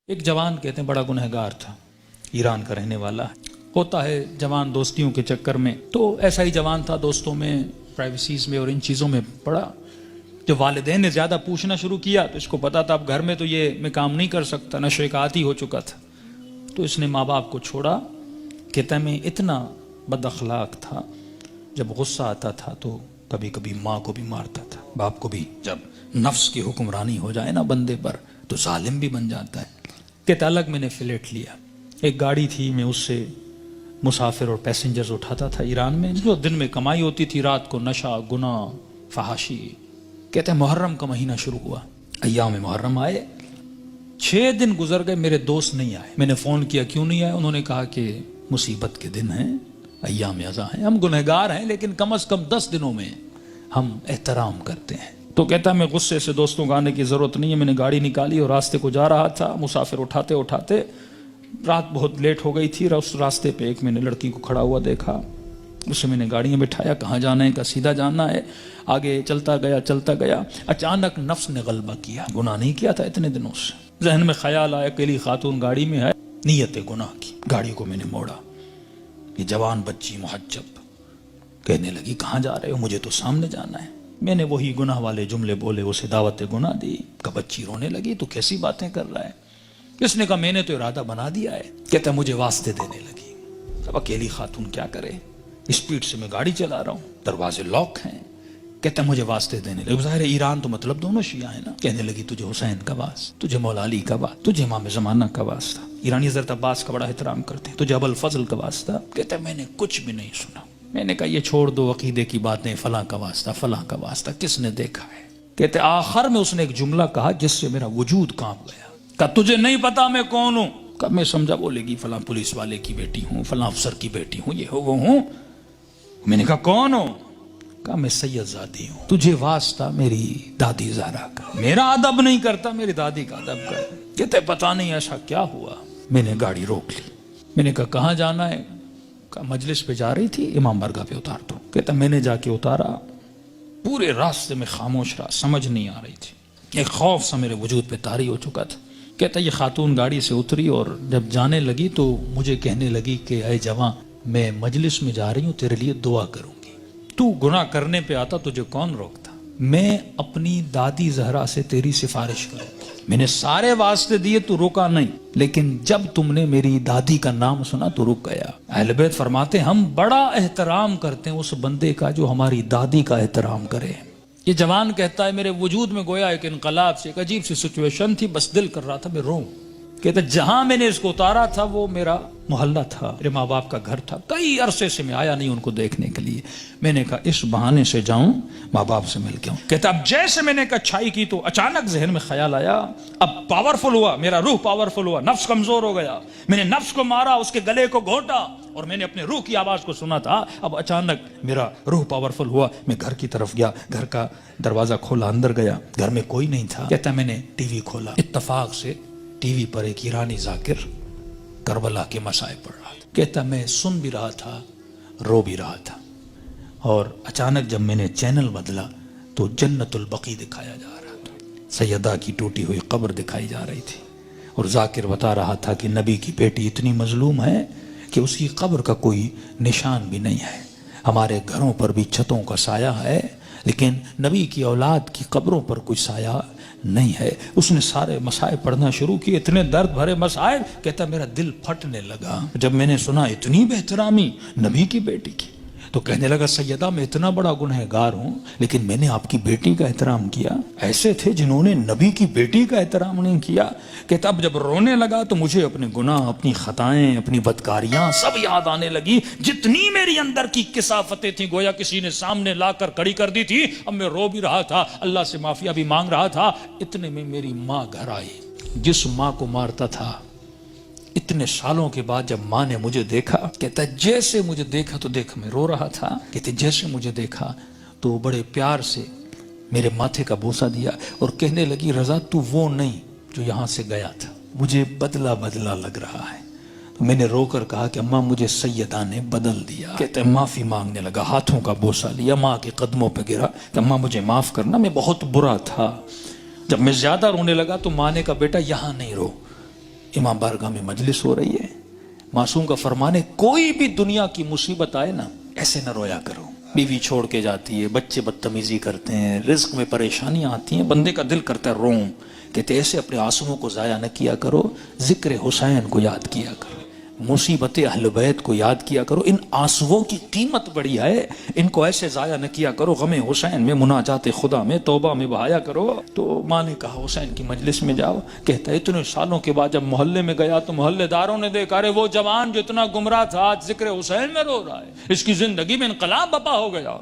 ایک جوان کہتے ہیں بڑا گنہگار تھا، ایران کا رہنے والا ہوتا ہے جوان دوستیوں کے چکر میں، تو ایسا ہی جوان تھا، دوستوں میں، پرائیویسیز میں اور ان چیزوں میں پڑا۔ جب والدین نے زیادہ پوچھنا شروع کیا تو اس کو پتا تھا اب گھر میں تو یہ میں کام نہیں کر سکتا، نشے کا عادی ہو چکا تھا، تو اس نے ماں باپ کو چھوڑا۔ کہتا ہے میں اتنا بد اخلاق تھا، جب غصہ آتا تھا تو کبھی کبھی ماں کو بھی مارتا تھا، باپ کو بھی۔ جب نفس کی حکمرانی ہو جائے نا بندے پر تو ظالم بھی بن جاتا ہے۔ کہتا الگ میں نے فلیٹ لیا، ایک گاڑی تھی، میں اس سے مسافر اور پیسنجرز اٹھاتا تھا ایران میں، جو دن میں کمائی ہوتی تھی، رات کو نشہ، گناہ، فحاشی۔ کہتے ہیں محرم کا مہینہ شروع ہوا، ایام محرم آئے، 6 دن گزر گئے، میرے دوست نہیں آئے۔ میں نے فون کیا کیوں نہیں آئے، انہوں نے کہا کہ مصیبت کے دن ہیں، ایام ازاں ہیں، ہم گنہگار ہیں لیکن کم از کم 10 دنوں میں ہم احترام کرتے ہیں۔ تو کہتا میں غصے سے دوستوں کو آنے کی ضرورت نہیں ہے، میں نے گاڑی نکالی اور راستے کو جا رہا تھا، مسافر اٹھاتے اٹھاتے رات بہت لیٹ ہو گئی تھی، اس راستے پہ ایک میں نے لڑکی کو کھڑا ہوا دیکھا، اسے میں نے گاڑی میں بٹھایا، کہاں جانا ہے، کہا سیدھا جانا ہے۔ آگے چلتا گیا، اچانک نفس نے غلبہ کیا، گناہ نہیں کیا تھا اتنے دنوں سے، ذہن میں خیال آیا اکیلی خاتون گاڑی میں ہے، نیت گناہ کی، گاڑی کو میں نے موڑا۔ یہ جوان بچی محجب کہنے لگی کہاں جا رہے ہو، مجھے تو سامنے جانا ہے۔ میں نے وہی گناہ والے جملے بولے، اسے دعوت گناہ دی۔ کہ بچی رونے لگی تو کیسی باتیں کر رہا ہے، اس نے کہا میں نے تو ارادہ بنا دیا ہے۔ کہتا مجھے واسطے دینے لگی، اب اکیلی خاتون کیا کرے، اسپیڈ سے میں گاڑی چلا رہا ہوں، دروازے لاک ہیں۔ کہتا مجھے واسطے دینے لگی، ظاہر ہے ایران تو مطلب دونوں شیعہ ہیں نا۔ کہنے لگی تجھے حسین کا واس، تجھے مولا علی کا واس، تجھے امام زمانہ کا واسطہ، ایرانی حضرت عباس کا بڑا احترام کرتے ہیں، تجھے ابو الفضل کا واسطہ۔ کہتا میں نے کچھ بھی نہیں سنا، میں نے کہا یہ چھوڑ دو عقیدے کی باتیں، فلاں کا واسطہ، فلاں کا واسطہ، کس نے دیکھا ہے۔ کہتے آخر میں اس نے ایک جملہ کہا جس سے میرا وجود کانپ گیا۔ کہا تجھے نہیں پتا میں کون ہوں؟ کہا میں سمجھا بولے گی فلاں پولیس والے کی بیٹی ہوں، فلاں افسر کی بیٹی ہوں، یہ ہو وہ ہوں۔ میں نے کہا کون ہوں؟ کہا میں سید زادی ہوں، تجھے واسطہ میری دادی زہرا کا، میرا ادب نہیں کرتا، میری دادی کا ادب کر۔ کہتے پتا نہیں ایسا کیا ہوا۔ میں نے گاڑی روک لی، میں نے کہا کہاں جانا ہے؟ کہا مجلس پہ جا رہی تھی، امام برگاہ پہ اتار دو۔ کہتا میں نے جا کے اتارا، پورے راستے میں خاموش رہا، سمجھ نہیں آ رہی تھی، ایک خوف سا میرے وجود پہ طاری ہو چکا تھا۔ کہتا یہ خاتون گاڑی سے اتری اور جب جانے لگی تو مجھے کہنے لگی کہ اے جواں میں مجلس میں جا رہی ہوں، تیرے لیے دعا کروں گی، تو گناہ کرنے پہ آتا تجھے کون روکتا، میں اپنی دادی زہرا سے تیری سفارش کروں گی۔ میں نے سارے واسطے دیے تو روکا نہیں، لیکن جب تم نے میری دادی کا نام سنا تو رک گیا۔ اہل بیت فرماتے ہم بڑا احترام کرتے ہیں اس بندے کا جو ہماری دادی کا احترام کرے۔ یہ جوان کہتا ہے میرے وجود میں گویا ایک انقلاب سے، ایک عجیب سی سچویشن تھی، بس دل کر رہا تھا میں روں۔ کہتا جہاں میں نے اس کو اتارا تھا وہ میرا محلہ تھا، میرے ماں باپ کا گھر تھا، کئی عرصے سے میں آیا نہیں ان کو دیکھنے کے لیے۔ میں نے کہا اس بہانے سے جاؤں، ماں باپ سے مل کے آؤں۔ کہتا اب جیسے میں نے کچھائی کی تو اچانک ذہن میں خیال آیا، اب پاورفل ہوا، میرا روح پاورفل ہوا، نفس کمزور ہو گیا، میں نے نفس کو مارا، اس کے گلے کو گھونٹا اور میں نے اپنے روح کی آواز کو سنا تھا۔ اب اچانک میرا روح پاورفل ہوا، میں گھر کی طرف گیا، گھر کا دروازہ کھولا، اندر گیا، گھر میں کوئی نہیں تھا۔ کہتا میں نے ٹی وی کھولا، اتفاق سے ٹی وی پر ایک ایرانی ذاکر کربلا کے مسائب پڑھ رہا تھا۔ کہتا میں سن بھی رہا تھا، رو بھی رہا تھا، اور اچانک جب میں نے چینل بدلا تو جنت البقیع دکھایا جا رہا تھا، سیدہ کی ٹوٹی ہوئی قبر دکھائی جا رہی تھی، اور ذاکر بتا رہا تھا کہ نبی کی بیٹی اتنی مظلوم ہے کہ اس کی قبر کا کوئی نشان بھی نہیں ہے، ہمارے گھروں پر بھی چھتوں کا سایہ ہے لیکن نبی کی اولاد کی قبروں پر کوئی سایہ نہیں ہے۔ اس نے سارے مسائب پڑھنا شروع کیے، اتنے درد بھرے مسائب، کہتا میرا دل پھٹنے لگا جب میں نے سنا اتنی بہترامی نبی کی بیٹی کی۔ تو کہنے لگا سیدہ میں اتنا بڑا گنہگار ہوں لیکن میں نے آپ کی بیٹی کا احترام کیا، ایسے تھے جنہوں نے نبی کی بیٹی کا احترام نہیں کیا۔ کہتا اب جب رونے لگا تو مجھے اپنے گناہ، اپنی خطائیں، اپنی بدکاریاں سب یاد آنے لگی، جتنی میری اندر کی کثافتیں تھیں گویا کسی نے سامنے لا کر کھڑی کر دی تھی۔ اب میں رو بھی رہا تھا، اللہ سے معافیا بھی مانگ رہا تھا، اتنے میں میری ماں گھر آئی، جس ماں کو مارتا تھا۔ اتنے سالوں کے بعد جب ماں نے مجھے دیکھا، کہتا جیسے مجھے دیکھا تو دیکھ میں رو رہا تھا، کہتے جیسے مجھے دیکھا تو بڑے پیار سے میرے ماتھے کا بوسہ دیا اور کہنے لگی رضا تو وہ نہیں جو یہاں سے گیا تھا، مجھے بدلا بدلا لگ رہا ہے۔ تو میں نے رو کر کہا کہ اماں مجھے سیدہ نے بدل دیا۔ کہتے معافی مانگنے لگا، ہاتھوں کا بوسہ لیا، ماں کے قدموں پہ گرا کہ اماں مجھے معاف کرنا، میں بہت برا تھا۔ جب میں زیادہ رونے لگا تو ماں نے کہا بیٹا یہاں نہیں رو، امام بارگاہ میں مجلس ہو رہی ہے، معصوم کا فرمان ہے کوئی بھی دنیا کی مصیبت آئے نا ایسے نہ رویا کرو، بیوی چھوڑ کے جاتی ہے، بچے بدتمیزی کرتے ہیں، رزق میں پریشانیاں آتی ہیں، بندے کا دل کرتا ہے روم، کہتے ایسے اپنے آنسوؤں کو ضائع نہ کیا کرو، ذکر حسین کو یاد کیا کرو، مصیبت اہل بیت کو یاد کیا کرو، ان آنسوؤں کی قیمت بڑی ہے، ان کو ایسے ضائع نہ کیا کرو، غم حسین میں، مناجات خدا میں، توبہ میں بہایا کرو۔ تو ماں نے کہا حسین کی مجلس میں جاؤ، کہتا ہے اتنے سالوں کے بعد جب محلے میں گیا تو محلے داروں نے دیکھا ارے وہ جوان جو اتنا گمراہ تھا آج ذکر حسین میں رو رہا ہے، اس کی زندگی میں انقلاب بپا ہو گیا۔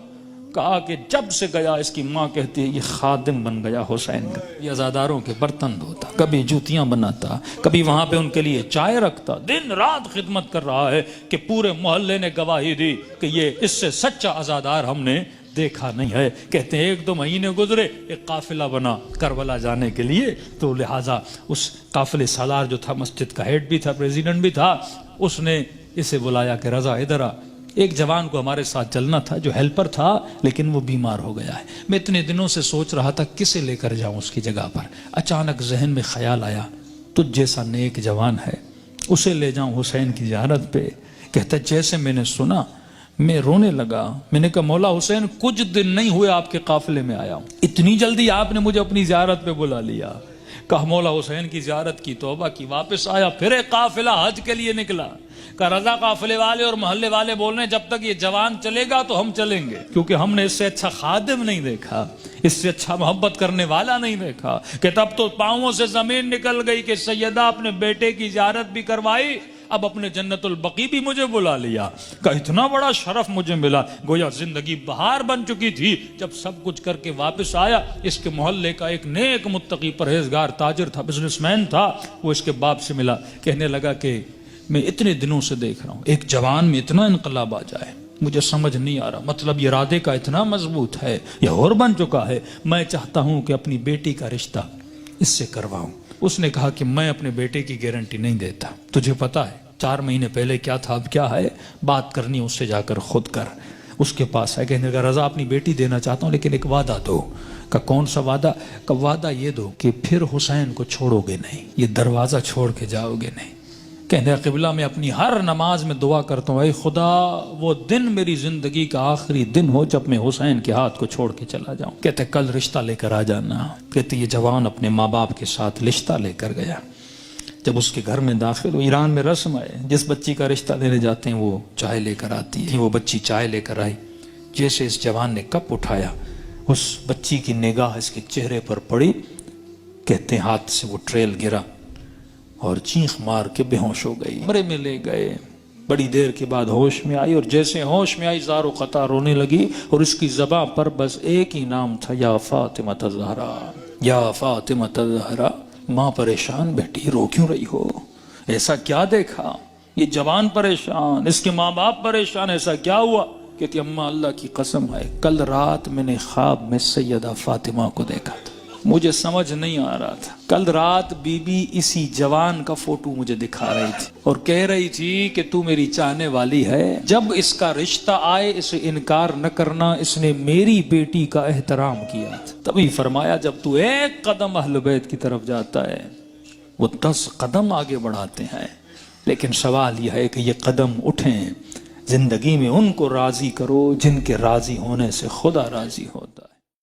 کہا کہ جب سے گیا، اس کی ماں کہتی ہے یہ خادم بن گیا حسین کا، یہ عزاداروں کے برتن دھوتا، کبھی جوتیاں بناتا، کبھی وہاں پہ ان کے لیے چائے رکھتا، دن رات خدمت کر رہا ہے کہ پورے محلے نے گواہی دی کہ یہ اس سے سچا عزادار ہم نے دیکھا نہیں ہے۔ کہتے ہیں 1-2 مہینے گزرے، ایک قافلہ بنا کربلا جانے کے لیے، تو لہٰذا اس قافلے سالار جو تھا، مسجد کا ہیڈ بھی تھا، پریزیڈنٹ بھی تھا، اس نے اسے بلایا کہ رضا ادھر آ، ایک جوان کو ہمارے ساتھ چلنا تھا جو ہیلپر تھا لیکن وہ بیمار ہو گیا ہے، میں اتنے دنوں سے سوچ رہا تھا کسے لے کر جاؤں اس کی جگہ پر، اچانک ذہن میں خیال آیا تجھ جیسا نیک جوان ہے، اسے لے جاؤں حسین کی زیارت پہ۔ کہتا جیسے میں نے سنا میں رونے لگا، میں نے کہا مولا حسین کچھ دن نہیں ہوئے آپ کے قافلے میں آیا ہوں، اتنی جلدی آپ نے مجھے اپنی زیارت پہ بلا لیا۔ کہا مولا حسین کی زیارت کی، توبہ کی، واپس آیا، پھر ایک قافلہ حج کے لیے نکلا۔ کہ رضا قافلے والے اور محلے والے بول رہے ہیں جب تک یہ جوان چلے گا تو ہم چلیں گے، کیونکہ ہم نے اس سے اچھا خادم نہیں دیکھا، اس سے اچھا محبت کرنے والا نہیں دیکھا۔ کہ تب تو پاؤں سے زمین نکل گئی کہ سیدہ اپنے بیٹے کی زیارت بھی کروائی، اب اپنے جنت البقیع بھی مجھے بلا لیا۔ کہ اتنا بڑا شرف مجھے ملا، گویا زندگی بہار بن چکی تھی۔ جب سب کچھ کر کے واپس آیا، اس کے محلے کا ایک نیک متقی پرہیزگار تاجر تھا، بزنس مین تھا، وہ اس کے باپ سے ملا، کہنے لگا کہ میں اتنے دنوں سے دیکھ رہا ہوں ایک جوان میں اتنا انقلاب آ جائے، مجھے سمجھ نہیں آ رہا، مطلب یہ ارادے کا اتنا مضبوط ہے، یہ اور بن چکا ہے، میں چاہتا ہوں کہ اپنی بیٹی کا رشتہ اس سے کرواؤں۔ اس نے کہا کہ میں اپنے بیٹے کی گارنٹی نہیں دیتا، تجھے پتا ہے 4 مہینے پہلے کیا تھا اب کیا ہے، بات کرنی اس سے جا کر خود کر۔ اس کے پاس ہے، کہنے لگا رضا اپنی بیٹی دینا چاہتا ہوں لیکن ایک وعدہ دو۔ کہ کون سا وعدہ؟ کہ وعدہ یہ دو کہ پھر حسین کو چھوڑو گے نہیں، یہ دروازہ چھوڑ کے جاؤ گے نہیں۔ کہنے قبلہ میں اپنی ہر نماز میں دعا کرتا ہوں اے خدا وہ دن میری زندگی کا آخری دن ہو جب میں حسین کے ہاتھ کو چھوڑ کے چلا جاؤں۔ کہتے کل رشتہ لے کر آ جانا۔ کہتے یہ جوان اپنے ماں باپ کے ساتھ رشتہ لے کر گیا۔ جب اس کے گھر میں داخل ہو، ایران میں رسم ہے جس بچی کا رشتہ لینے جاتے ہیں وہ چائے لے کر آتی ہے، وہ بچی چائے لے کر آئی، جیسے اس جوان نے کپ اٹھایا اس بچی کی نگاہ اس کے چہرے پر پڑی، کہتے ہیں ہاتھ سے وہ ٹریل گرا اور چیخ مار کے بے ہوش ہو گئی، کمرے میں لے گئے، بڑی دیر کے بعد ہوش میں آئی، اور جیسے ہوش میں آئی زار و قطع رونے لگی، اور اس کی زبان پر بس ایک ہی نام تھا، یا فاطمہ الزہرا، یا فاطمہ الزہرا۔ ماں پریشان، بیٹی رو کیوں رہی ہو؟ ایسا کیا دیکھا؟ یہ جوان پریشان، اس کے ماں باپ پریشان، ایسا کیا ہوا؟ کہتی اماں اللہ کی قسم ہے کل رات میں نے خواب میں سیدہ فاطمہ کو دیکھا تھا، مجھے سمجھ نہیں آ رہا تھا، کل رات بی بی اسی جوان کا فوٹو مجھے دکھا رہی تھی اور کہہ رہی تھی کہ تو میری چاہنے والی ہے، جب اس کا رشتہ آئے اسے انکار نہ کرنا، اس نے میری بیٹی کا احترام کیا تھا۔ تبھی فرمایا جب تو ایک قدم اہل بیت کی طرف جاتا ہے وہ 10 قدم آگے بڑھاتے ہیں، لیکن سوال یہ ہے کہ یہ قدم اٹھیں، زندگی میں ان کو راضی کرو جن کے راضی ہونے سے خدا راضی ہوتا ہے۔